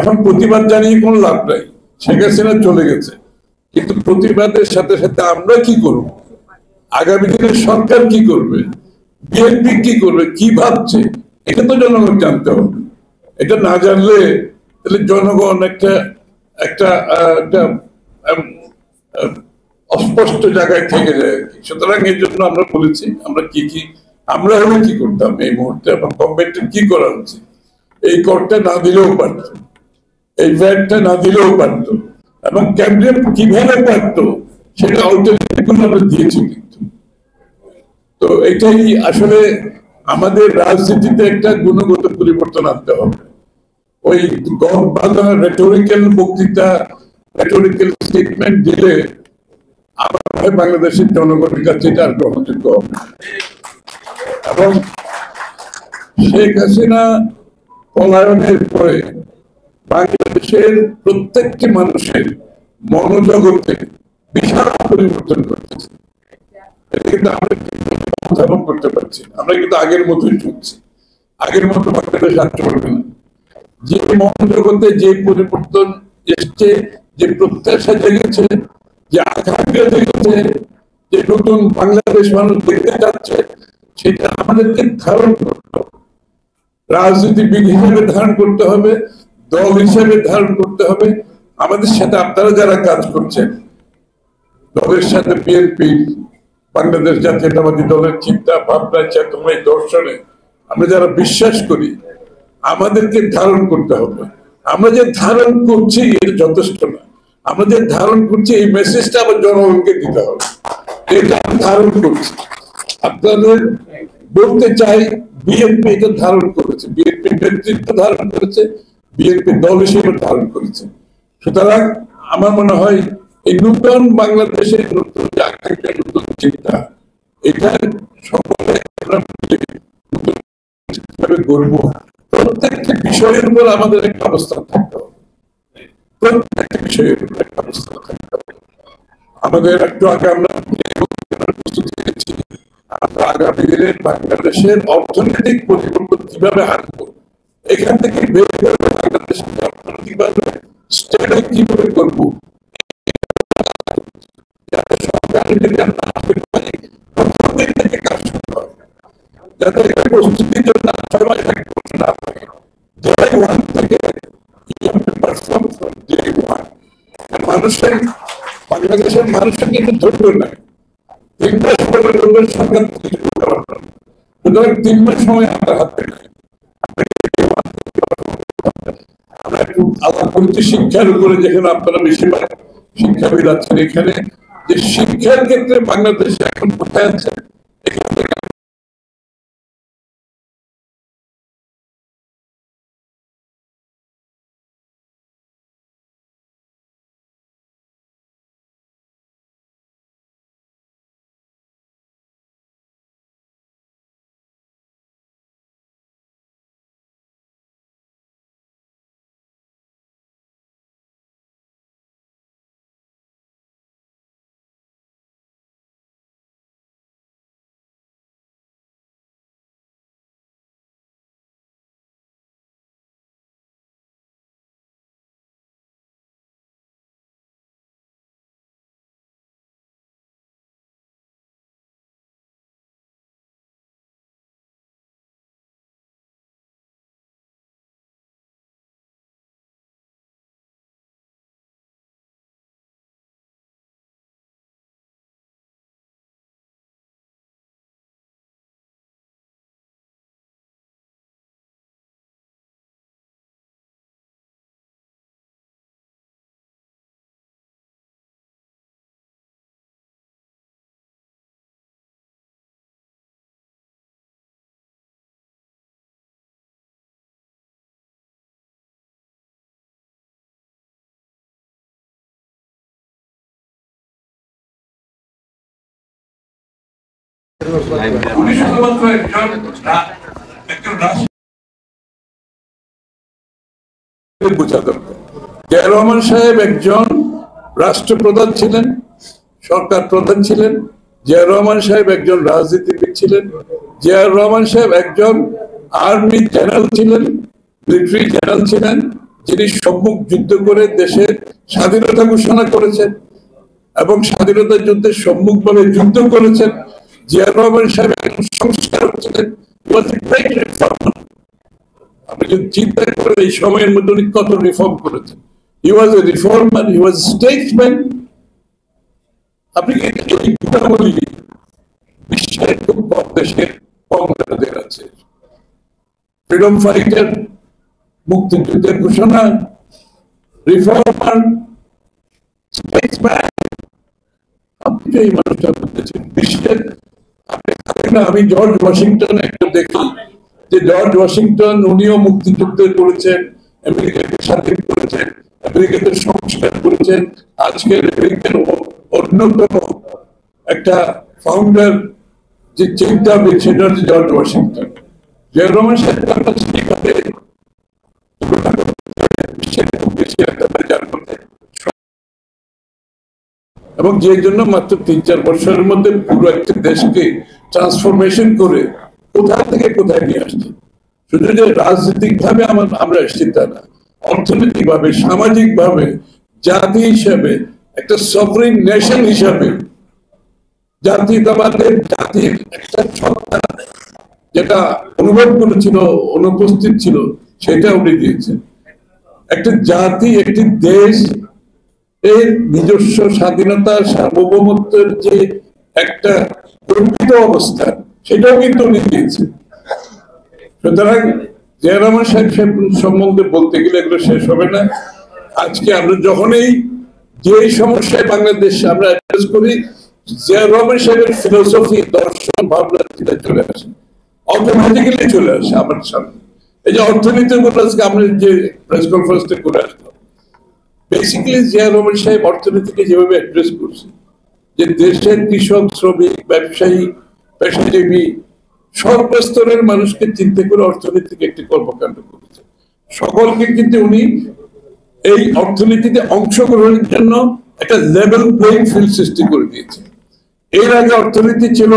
এখন প্রতিবাদ জানিয়ে কোনো লাভ নাই, শেখ হাসিনা চলে গেছে, কিন্তু প্রতিবাদের সাথে সাথে আমরা কি করব, আগামী দিনের সরকার কি করবে, বিএনপি কি করবে, কি ভাবছে, এটা তো জনগণ জানতে হবে। এটা না জানলে তাহলে জনগণ একটা একটা একটা অস্পষ্ট জায়গায় থেকে যায়। সুতরাং এর জন্য আমরা বলেছি আমরা হলে কি করতাম এই মুহূর্তে, এবং গভর্নমেন্টের কি করা উচিত। এই করটা না দিলেও পারত, এই ভ্যাটটা না দিলেও পারত, এবং ক্যাবিনেট কিভাবে পারত সেটা অল্টারনেটিভ আমরা দিয়েছি। কিন্তু তো এটাই আসলে আমাদের রাজনীতিতে একটা গুণগত পরিবর্তন আনতে হবে। ওই রেটোরিক্যাল বক্তৃতা, রেটোরিক্যাল স্টেটমেন্ট দিলে আমার হয় বাংলাদেশের জনগণের কাছে এটা আর গ্রহণযোগ্য হবে। এবং শেখ হাসিনা পলায়নের পরে বাংলাদেশের প্রত্যেকটি মানুষের মনোজগতে বিশাল পরিবর্তন ঘটেছে। এটা কিন্তু আমরা উত্থাপন করতে পারছি, আমরা কিন্তু আগের মতোই চলছি, আগের মতো বাংলাদেশ আর চলবে না। যে মনোজগতে যে পরিবর্তন এসছে, যে প্রত্যাশা জেগেছে, যে আকাঙ্ক্ষা জেগেছে, যে নতুন বাংলাদেশ মানুষ দেখতে চাচ্ছে, সেটা আমাদেরকে ধারণ করতে হবে, রাজনীতিবিদ হিসেবে ধারণ করতে হবে, দল হিসেবে ধারণ করতে হবে। আমাদের সাথে আপনারা যারা কাজ করছেন, দলের সাথে বিএনপি, বাংলাদেশ জাতীয়তাবাদী দলের চিন্তা ভাবনা, চেতনা, দর্শনে আমরা যারা বিশ্বাস করি, আমাদেরকে ধারণ করতে হবে। আমরা যে ধারণ করছি এটা যথেষ্ট না, আমরা যে ধারণ করছি এই মেসেজটা আবার জনগণকে দিতে হবে। এটা ধারণ করছি, আপনাদের বলতে চাই, বিএনপি এটা ধারণ করেছে, বিএনপি নেতৃত্ব ধারণ করেছে, বিএনপি দল হিসেবে ধারণ করেছে। সুতরাং আমার মনে হয় এই নতুন বাংলাদেশের নতুন আকাঙ্ক্ষা, নতুন চিন্তা, এটা সকলে গড়ব। প্রত্যেকটা বিষয়ের উপর আমাদের একটা অবস্থান থাকতে হবে, প্রত্যেকটা বিষয়ের উপর একটা অবস্থান থাকতে হবে। আমাদের একটু আগে আমরা প্রস্তুতি নিয়েছি, আমরা আগামী দিনের বাংলাদেশের অর্থনৈতিক পরিবর্তন কিভাবে আনবো, এখান থেকে বের করে বাংলাদেশের অর্থনৈতিকভাবে স্টেবল কিভাবে করবো, যাতে সরকারের কাজ করতে হয়, যাতে এটা প্রস্তুতির জন্য 6 মাস আগে করতে না থাকে, মানুষের বাংলাদেশের মানুষের কিন্তু ধৈর্য নাই। 3 মাস পরে সরকার সুতরাং 3 মাস সময় আমাদের হাতে নাই। আমরা একটু আলাপ করছি শিক্ষার উপরে, যেখানে আপনারা বেশিরভাগ শিক্ষাবিদ আছেন, এখানে যে শিক্ষার ক্ষেত্রে বাংলাদেশ এখন কোথায় আছে, এখান থেকে জিয়া রহমান সাহেব একজন রাষ্ট্রপ্রধান ছিলেন, সরকার প্রধান ছিলেন। জিয়া রহমান সাহেব একজন রাজনীতিবিদ ছিলেন। জিয়া রহমান সাহেব একজন আর্মি জেনারেল ছিলেন, মিলিটারি জেনারেল ছিলেন, যিনি সম্মুখ যুদ্ধ করে দেশের স্বাধীনতা ঘোষণা করেছেন এবং স্বাধীনতা যুদ্ধের সম্মুখভাবে যুদ্ধ করেছেন, জিয়া রহমান সাহেব একজন সংস্কারক ছিলেন। আপনি যদি চিন্তা করেন এই সময়ের মধ্যে উনি কত রিফর্ম করেছেন। He was a reformer, he was a statesman. আপনি এই গুণাবলী বিশ্বের খুব কম দেশের কম নেতাদের আছে। ফ্রিডম ফাইটার, মুক্তিযুদ্ধের ঘোষণা, রিফর্মার, স্টেটসম্যান, আপনি এই মানুষটা বলতেছেন বিশ্বের। আমি জর্জ ওয়াশিংটন একটা দেখি যে জর্জ ওয়াশিংটন উনিও মুক্তিযুদ্ধ করেছেন, আমেরিকাকে স্বাধীন করেছেন, আমেরিকাতে সংস্কার করেছেন। আজকের আমেরিকার অন্যতম একটা ফাউন্ডার যে চিন্তাবিদ সেটা হচ্ছে জর্জ ওয়াশিংটন। জিয়া রহমান সাহেব এবং যে জন্য মাত্র ৩-৪ বছরের মধ্যে পুরো একটা দেশকে ট্রান্সফরমেশন করে কোথা থেকে কোথায় নিয়ে আসছে। শুধু যে রাজনৈতিক ভাবে আমরা এসেছি তা না, অর্থনৈতিক ভাবে, সামাজিক ভাবে, জাতি হিসাবে, একটা সফরিন নেশন হিসাবে, জাতীয়তাবাদের জাতির একটা সত্তা যেটা অনুভব করেছিল, অনুপস্থিত ছিল, সেটা উনি দিয়েছেন। একটা জাতি, একটি দেশ এর নিজস্ব স্বাধীনতা, সার্বভৌমত্বের যে একটা প্রকৃত অবস্থা, সেটাও কিন্তু উনি দিয়েছেন। সুতরাং জিয়া রহমান সাহেব সম্বন্ধে বলতে গেলে এগুলো শেষ হবে না। আজকে আমরা যখনই যে সমস্যায় বাংলাদেশ আমরা অ্যাড্রেস করি, জিয়া রহমান সাহেবের ফিলোসফি, দর্শন, ভাবনা চলে আসে, অটোমেটিক্যালি চলে আসে আমার সামনে। এই যে অর্থনীতি আজকে আমরা যে প্রেস কনফারেন্সটা করে আসলাম, বেসিক্যালি জিয়া রহমান সাহেব অর্থনীতিকে যেভাবে অ্যাড্রেস করছে, যে দেশের কৃষক, শ্রমিক, ব্যবসায়ী, পেশাজীবী সর্বস্তরের মানুষকে চিন্তা করে অর্থনীতিকে একটি কর্মকাণ্ড করেছে। সকলকে কিন্তু উনি এই অর্থনীতিতে অংশগ্রহণের জন্য একটা লেভেল প্লেইং ফিল্ড সৃষ্টি করে দিয়েছে। এর আগে অর্থনীতি ছিল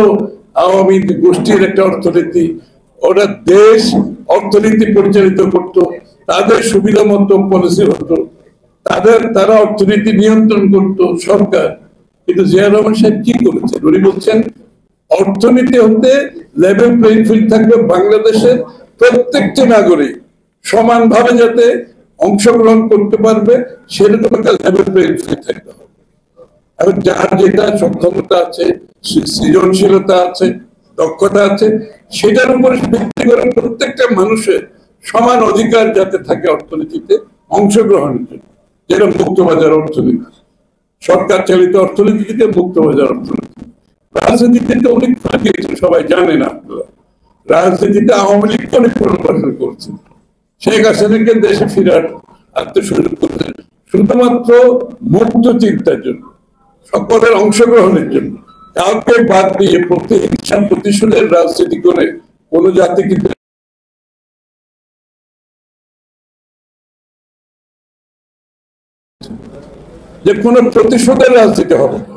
আওয়ামী গোষ্ঠীর একটা অর্থনীতি, ওরা দেশ অর্থনীতি পরিচালিত করত, তাদের সুবিধা মতো পলিসি হতো, তারা অর্থনীতি নিয়ন্ত্রণ করত সরকার। কিন্তু জিয়া রহমান সাহেব কি করেছেন, উনি বলছেন অর্থনীতি হতে লেভেল প্লেইং ফিল্ড থাকবে, বাংলাদেশের প্রত্যেকটি নাগরিক সমানভাবে যাতে অংশগ্রহণ করতে পারবে, সেরকম একটা লেভেল প্লেইং ফিল্ড থাকতে হবে। এবং যার যেটা সক্ষমতা আছে, সৃজনশীলতা আছে, দক্ষতা আছে, সেটার উপরে ভিত্তি করে প্রত্যেকটা মানুষের সমান অধিকার যাতে থাকে অর্থনীতিতে অংশগ্রহণের জন্য, যেটা মুক্তবাজার অর্থনীতি, সরকার চালিত অর্থনীতি থেকে মুক্তবাজার অর্থনীতি। রাজনীতিতে অনেক গিয়েছে, সবাই জানে না। রাজনীতিতে আওয়ামী লীগ অনেক পরিবর্তন করছে, শেখ হাসিনাকে দেশে ফিরার আত্মসুযোগ করছে শুধুমাত্র মুক্ত চিন্তার জন্য, সকলের অংশগ্রহণের জন্য। কাউকে বাদ দিয়ে প্রতিহিংসা প্রতিশোধের রাজনীতি করে কোন জাতি কিন্তু যে কোনো প্রতিশোধের রাজনীতি হবে না,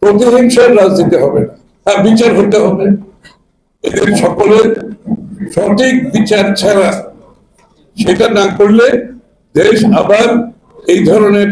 প্রতিহিংসার রাজনীতি হবে না। হ্যাঁ, বিচার হতে হবে, এদের সকলের সঠিক বিচার ছাড়া সেটা না করলে দেশ আবার এই ধরনের